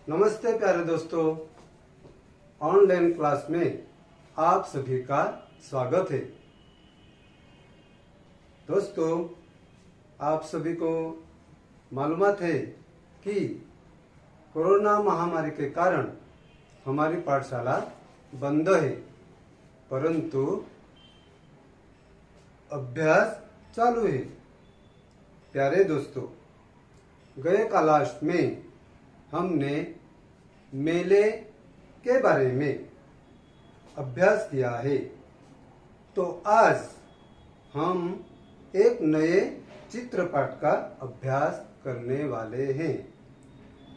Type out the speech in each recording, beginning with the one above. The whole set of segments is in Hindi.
नमस्ते प्यारे दोस्तों, ऑनलाइन क्लास में आप सभी का स्वागत है। दोस्तों, आप सभी को मालूमात है कि कोरोना महामारी के कारण हमारी पाठशाला बंद है, परंतु अभ्यास चालू है। प्यारे दोस्तों, गए क्लास में हमने मेले के बारे में अभ्यास किया है, तो आज हम एक नए चित्रपाठ का अभ्यास करने वाले हैं।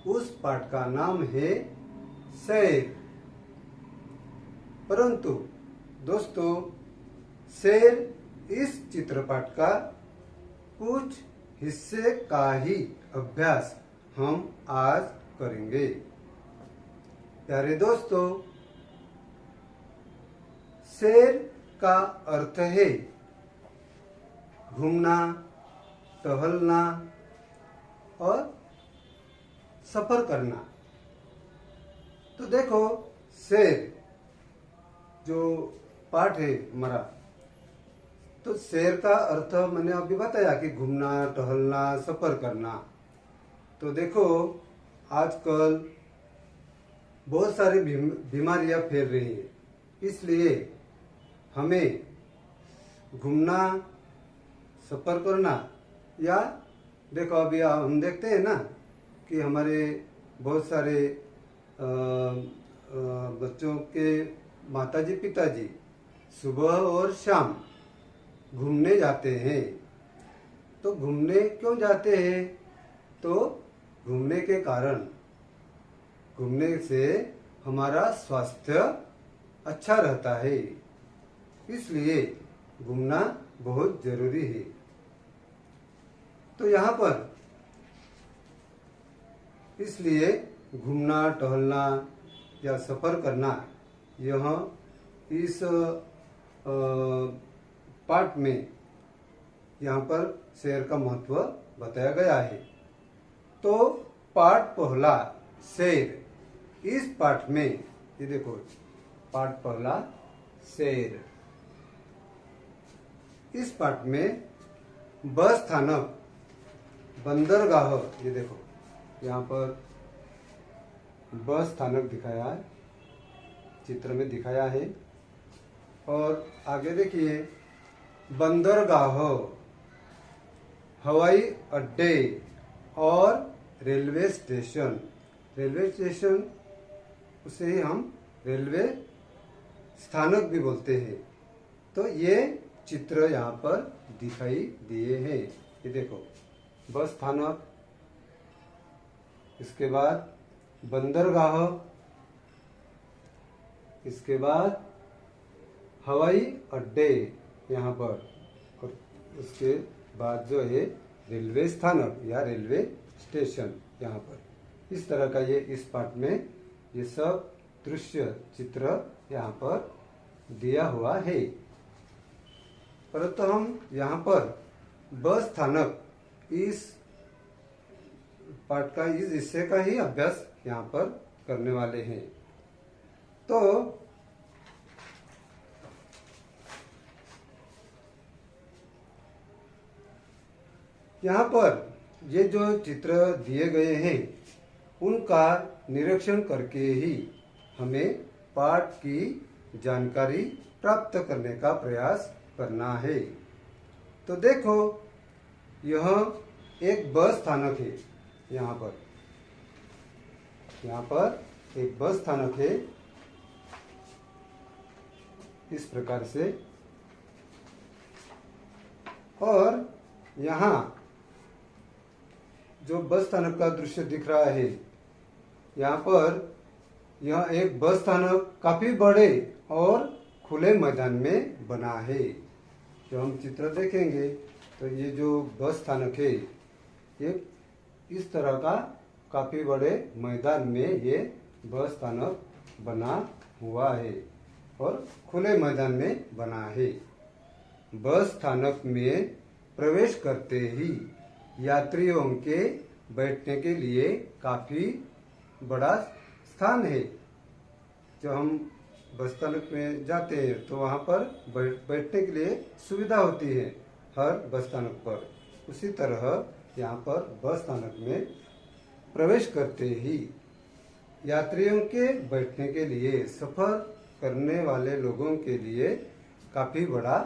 उस पाठ का नाम है शेर। परंतु दोस्तों, शेर इस चित्रपाठ का कुछ हिस्से का ही अभ्यास हम आज करेंगे। प्यारे दोस्तों, शेर का अर्थ है घूमना, टहलना और सफर करना। तो देखो, शेर जो पाठ है हमारा, तो शेर का अर्थ मैंने अभी बताया कि घूमना, टहलना, सफर करना। तो देखो, आजकल बहुत सारी बीमारियां फैल रही है, इसलिए हमें घूमना, सफर करना, या देखो अभी हम देखते हैं ना कि हमारे बहुत सारे बच्चों के माताजी पिताजी सुबह और शाम घूमने जाते हैं। तो घूमने क्यों जाते हैं? तो घूमने के कारण, घूमने से हमारा स्वास्थ्य अच्छा रहता है, इसलिए घूमना बहुत जरूरी है। तो यहाँ पर इसलिए घूमना, टहलना या सफर करना, यह इस पाठ में यहाँ पर शेर का महत्व बताया गया है। तो पाठ पहला शेर। इस पाठ में ये देखो, पाठ पहला शेर। इस पाठ में बस स्थानक, बंदरगाह, ये देखो यहाँ पर बस स्थानक दिखाया है, चित्र में दिखाया है। और आगे देखिए, बंदरगाह, हवाई अड्डे और रेलवे स्टेशन। रेलवे स्टेशन उसे ही हम रेलवे स्थानक भी बोलते हैं। तो ये चित्र यहाँ पर दिखाई दिए हैं। ये देखो, बस स्थानक, इसके बाद बंदरगाह, इसके बाद हवाई अड्डे यहाँ पर, और उसके बाद जो है रेलवे स्थानक या रेलवे स्टेशन यहाँ पर। इस तरह का ये इस पाठ में ये सब दृश्य चित्र यहाँ पर दिया हुआ है। परंतु हम यहाँ पर बस स्थानक, इस पाठ का इस हिस्से का ही अभ्यास यहाँ पर करने वाले हैं। तो यहाँ पर ये जो चित्र दिए गए हैं, उनका निरीक्षण करके ही हमें पाठ की जानकारी प्राप्त करने का प्रयास करना है। तो देखो, यह एक बस स्थानक है। यहाँ पर एक बस स्थानक है, इस प्रकार से। और यहाँ जो बस स्थानक का दृश्य दिख रहा है, यहाँ पर यह एक बस स्थानक काफी बड़े और खुले मैदान में बना है। जो हम चित्र देखेंगे तो ये जो बस स्थानक है, ये इस तरह का काफी बड़े मैदान में ये बस स्थानक बना हुआ है और खुले मैदान में बना है। बस स्थानक में प्रवेश करते ही यात्रियों के बैठने के लिए काफी बड़ा स्थान है। जब हम बस स्थानक में जाते हैं तो वहाँ पर बैठने के लिए सुविधा होती है हर बस स्थानक पर। उसी तरह यहाँ पर बस स्थानक में प्रवेश करते ही यात्रियों के बैठने के लिए, सफर करने वाले लोगों के लिए काफी बड़ा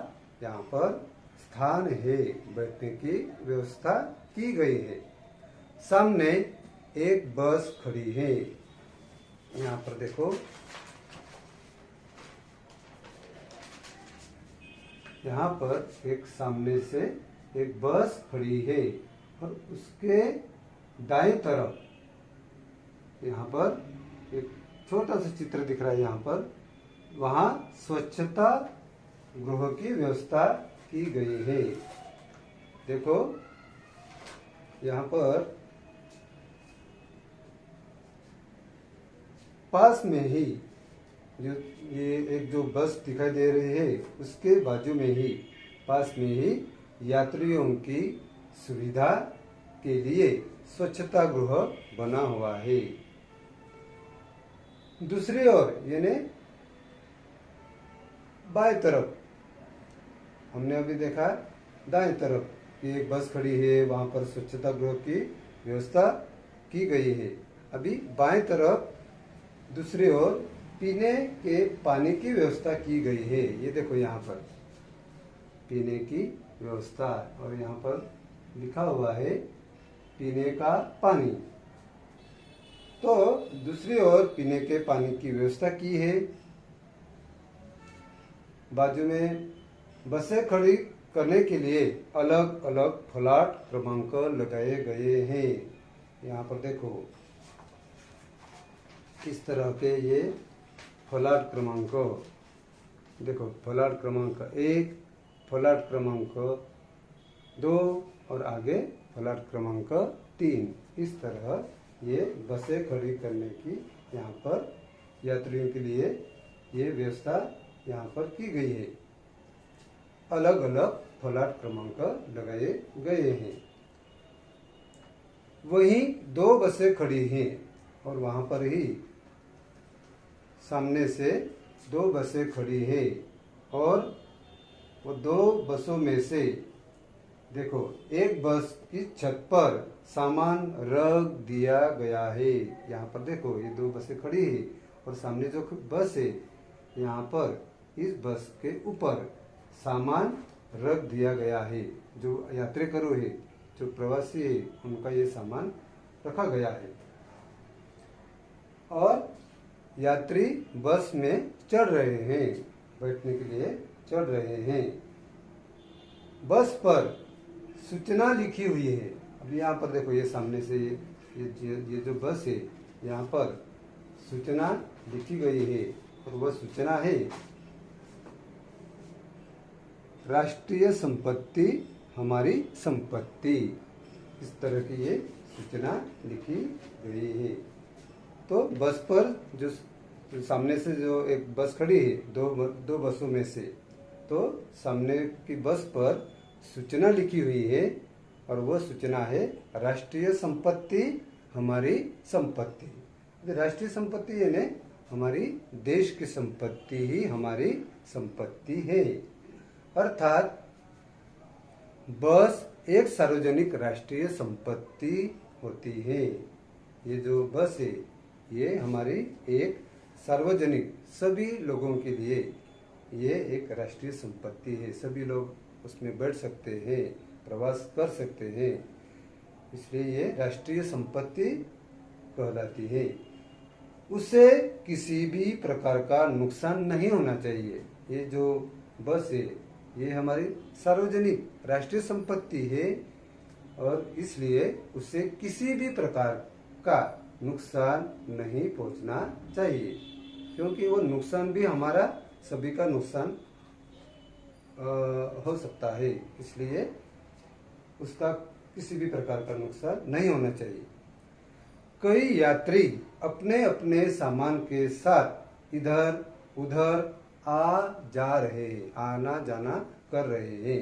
यहाँ पर स्थान है, बैठने की व्यवस्था की गई है। सामने एक बस खड़ी है, यहाँ पर देखो, यहाँ पर एक सामने से एक बस खड़ी है और उसके दाएं तरफ यहाँ पर एक छोटा सा चित्र दिख रहा है। यहाँ पर वहाँ स्वच्छता गृह की व्यवस्था की गई है। देखो यहाँ पर पास में ही जो ये एक जो बस दिखाई दे रही है उसके बाजू में ही, पास में ही यात्रियों की सुविधा के लिए स्वच्छता गृह बना हुआ है। दूसरी ओर यानी बाएं तरफ हमने अभी देखा, दाएं तरफ कि एक बस खड़ी है, वहां पर स्वच्छता गृह की व्यवस्था की गई है। अभी बाएं तरफ दूसरी ओर पीने के पानी की व्यवस्था की गई है। ये देखो यहाँ पर पीने की व्यवस्था, और यहाँ पर लिखा हुआ है पीने का पानी। तो दूसरी ओर पीने के पानी की व्यवस्था की है। बाजू में बसें खड़ी करने के लिए अलग अलग प्लाट क्रमांक लगाए गए हैं। यहाँ पर देखो किस तरह के ये प्लाट क्रमांक, देखो प्लाट क्रमांक 1, प्लाट क्रमांक 2 और आगे प्लाट क्रमांक 3। इस तरह ये बसें खड़ी करने की यहाँ पर यात्रियों के लिए ये व्यवस्था यहाँ पर की गई है। अलग अलग प्लाट क्रमांक लगाए गए हैं। वहीं 2 बसें खड़ी हैं और वहां पर ही सामने से 2 बसें खड़ी हैं और वो 2 बसों में से देखो एक बस की छत पर सामान रख दिया गया है। यहाँ पर देखो ये 2 बसें खड़ी है और सामने जो बस है यहाँ पर इस बस के ऊपर सामान रख दिया गया है। जो यात्रीकरू है, जो प्रवासी है, उनका ये सामान रखा गया है और यात्री बस में चढ़ रहे हैं, बैठने के लिए चढ़ रहे हैं। बस पर सूचना लिखी हुई है। अब यहाँ पर देखो ये सामने से ये जो बस है यहाँ पर सूचना लिखी गई है और वह सूचना है राष्ट्रीय संपत्ति हमारी संपत्ति। इस तरह की ये सूचना लिखी गई है। तो बस पर जो सामने से जो एक बस खड़ी है, दो बसों में से, तो सामने की बस पर सूचना लिखी हुई है और वह सूचना है राष्ट्रीय संपत्ति हमारी संपत्ति। राष्ट्रीय संपत्ति यानी हमारी देश की संपत्ति ही हमारी संपत्ति है। अर्थात बस एक सार्वजनिक राष्ट्रीय संपत्ति होती है। ये जो बस है ये हमारी एक सार्वजनिक, सभी लोगों के लिए ये एक राष्ट्रीय संपत्ति है। सभी लोग उसमें बैठ सकते हैं, प्रवास कर सकते हैं, इसलिए ये राष्ट्रीय संपत्ति कहलाती है। उसे किसी भी प्रकार का नुकसान नहीं होना चाहिए। ये जो बस है ये हमारी सार्वजनिक राष्ट्रीय संपत्ति है और इसलिए उसे किसी भी प्रकार का नुकसान नहीं पहुंचना चाहिए, क्योंकि वो नुकसान भी हमारा सभी का नुकसान हो सकता है। इसलिए उसका किसी भी प्रकार का नुकसान नहीं होना चाहिए। कई यात्री अपने अपने सामान के साथ इधर उधर आ जा रहे हैं, आना जाना कर रहे हैं।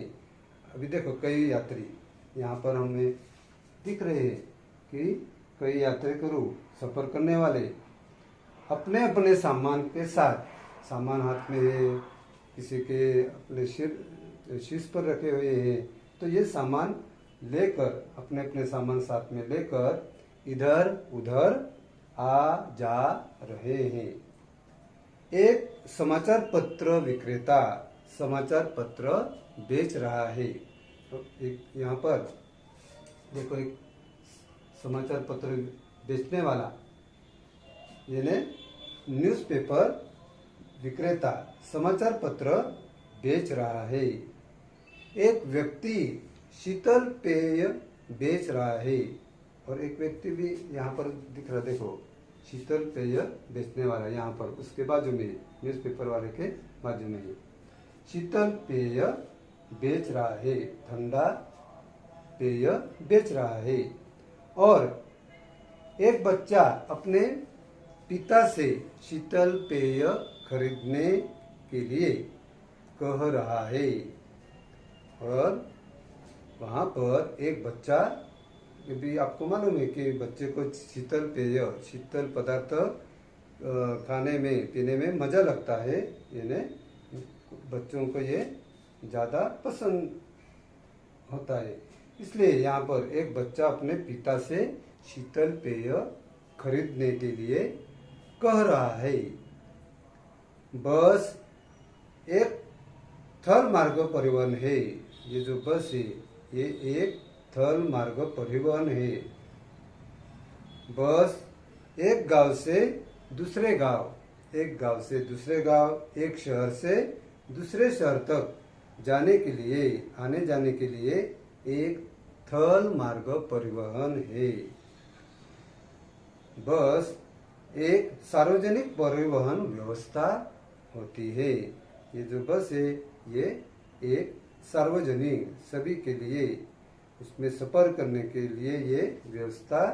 अभी देखो कई यात्री यहाँ पर हमें दिख रहे हैं कि कई यात्रिकरू सफर करने वाले अपने अपने सामान के साथ, सामान हाथ में है, किसी के अपने शीर्ष पर रखे हुए हैं, तो ये सामान लेकर, अपने अपने सामान साथ में लेकर इधर उधर आ जा रहे हैं। एक समाचार पत्र विक्रेता समाचार पत्र बेच रहा है। तो एक यहाँ पर देखो, एक समाचार पत्र बेचने वाला, यानी न्यूज़पेपर विक्रेता समाचार पत्र बेच रहा है। एक व्यक्ति शीतल पेय बेच रहा है, और एक व्यक्ति भी यहाँ पर दिख रहा, देखो शीतल पेय बेचने वाला यहाँ पर उसके बाजू में, न्यूज़पेपर वाले के बाजू में ही शीतल पेय बेच रहा है, ठंडा पेय बेच रहा है। और एक बच्चा अपने पिता से शीतल पेय खरीदने के लिए कह रहा है, और वहाँ पर एक बच्चा, भी आपको मालूम है कि बच्चे को शीतल पेय, शीतल पदार्थ खाने में पीने में मज़ा लगता है, यानी बच्चों को ये ज़्यादा पसंद होता है। इसलिए यहाँ पर एक बच्चा अपने पिता से शीतल पेय खरीदने के लिए कह रहा है। बस एक थल मार्ग परिवहन है। ये जो बस है ये एक थल मार्ग परिवहन है। बस एक गांव से दूसरे गांव, एक गांव से दूसरे गांव, एक शहर से दूसरे शहर तक जाने के लिए, आने जाने के लिए एक थल मार्ग परिवहन है। बस एक सार्वजनिक परिवहन व्यवस्था होती है। ये जो बस है ये एक सार्वजनिक, सभी के लिए उसमें सफर करने के लिए ये व्यवस्था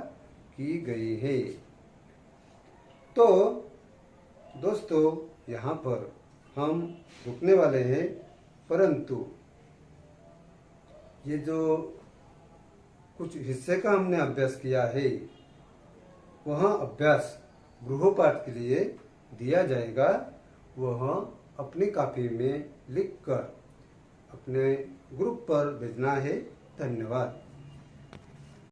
की गई है। तो दोस्तों, यहाँ पर हम रुकने वाले हैं, परंतु ये जो कुछ हिस्से का हमने अभ्यास किया है, वह अभ्यास गृहपाठ के लिए दिया जाएगा। वह अपनी कॉपी में लिखकर अपने ग्रुप पर भेजना है। धन्यवाद।